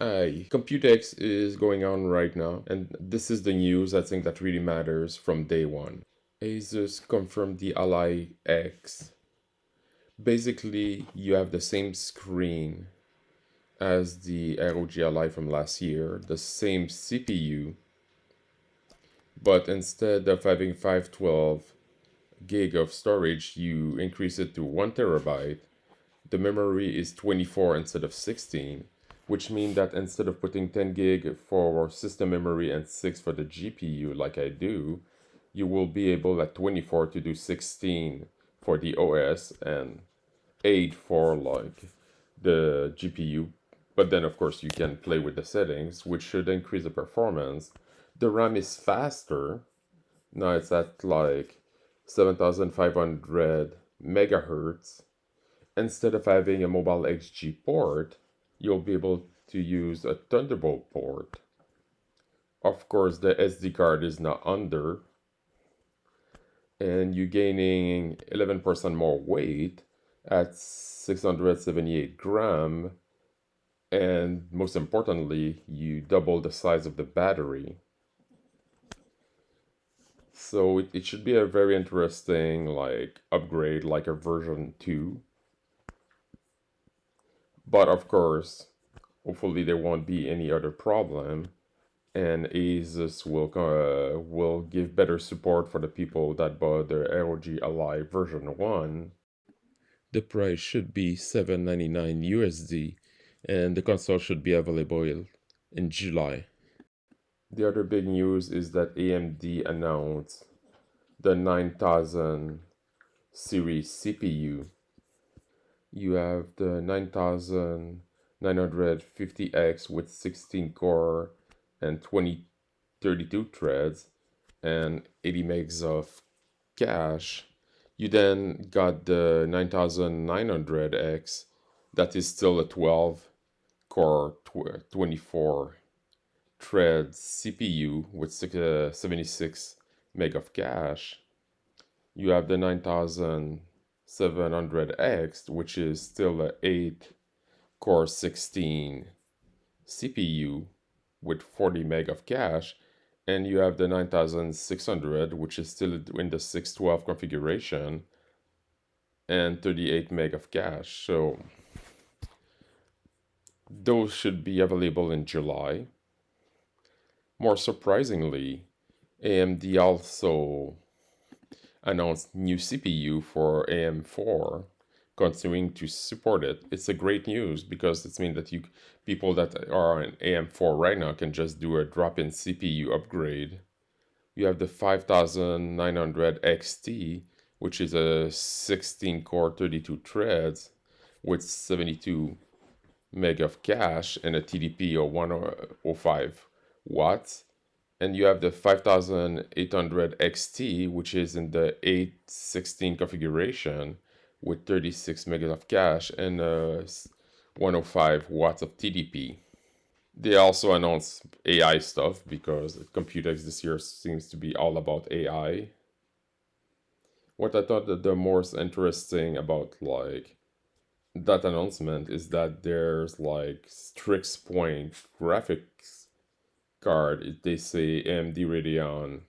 Computex is going on right now, and this is the news I think that really matters from day one. Asus confirmed the Ally X. Basically, you have the same screen as the ROG Ally from last year, the same CPU, but instead of having 512 gig of storage, you increase it to 1 terabyte. The memory is 24 instead of 16, which means that instead of putting 10 gig for system memory and 6 for the GPU like I do, you will be able at 24 to do 16 for the OS and 8 for like the GPU. But then of course you can play with the settings, which should increase the performance. The RAM is faster. Now it's at like 7500 megahertz. Instead of having a mobile XG port, you'll be able to use a Thunderbolt port. Of course, the SD card is not under, and you're gaining 11% more weight at 678 gram, and most importantly, you double the size of the battery. So it should be a very interesting like upgrade, like a version 2. But of course, hopefully there won't be any other problem, and Asus will give better support for the people that bought the ROG Ally version 1. The price should be $799 USD, and the console should be available in July. The other big news is that AMD announced the 9000 series CPU. You have the 9950X with 16 core and 32 threads and 80 megs of cache. You then got the 9900X that is still a 12 core 24 thread CPU with 76 meg of cache. You have the 9700X, which is still a 8 core 16 CPU with 40 meg of cache, and you have the 9600, which is still in the 612 configuration and 38 meg of cache. So those should be available in July. More surprisingly, AMD also announced new CPU for AM4, continuing to support it. It's a great news because it means that people that are on AM4 right now can just do a drop-in CPU upgrade. You have the 5900 XT, which is a 16 core 32 threads with 72 meg of cache and a TDP of 105 watts. And you have the 5800 XT, which is in the 816 configuration with 36 megas of cache and 105 watts of TDP. They also announced AI stuff because Computex this year seems to be all about AI. What I thought that the most interesting about like that announcement is that there's like Strix Point graphics card. They say AMD Radeon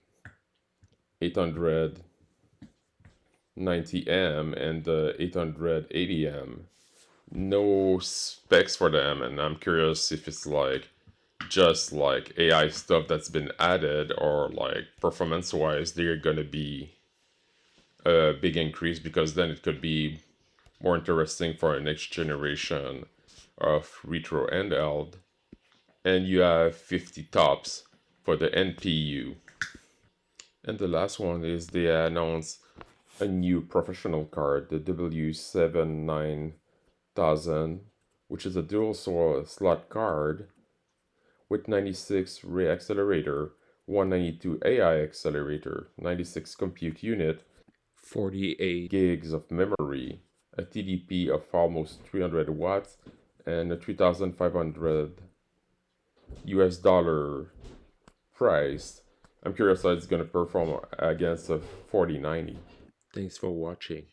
890M and the 880M. No specs for them, and I'm curious if it's like just like AI stuff that's been added, or like performance wise they're gonna be a big increase, because then it could be more interesting for a next generation of retro handheld. And you have 50 tops for the NPU. And the last one is they announced a new professional card, the W79000, which is a dual slot card with 96 ray accelerator, 192 AI accelerator, 96 compute unit, 48 gigs of memory, a TDP of almost 300 watts, and a 3,500 US dollar price. I'm curious how it's going to perform against a 4090. Thanks for watching.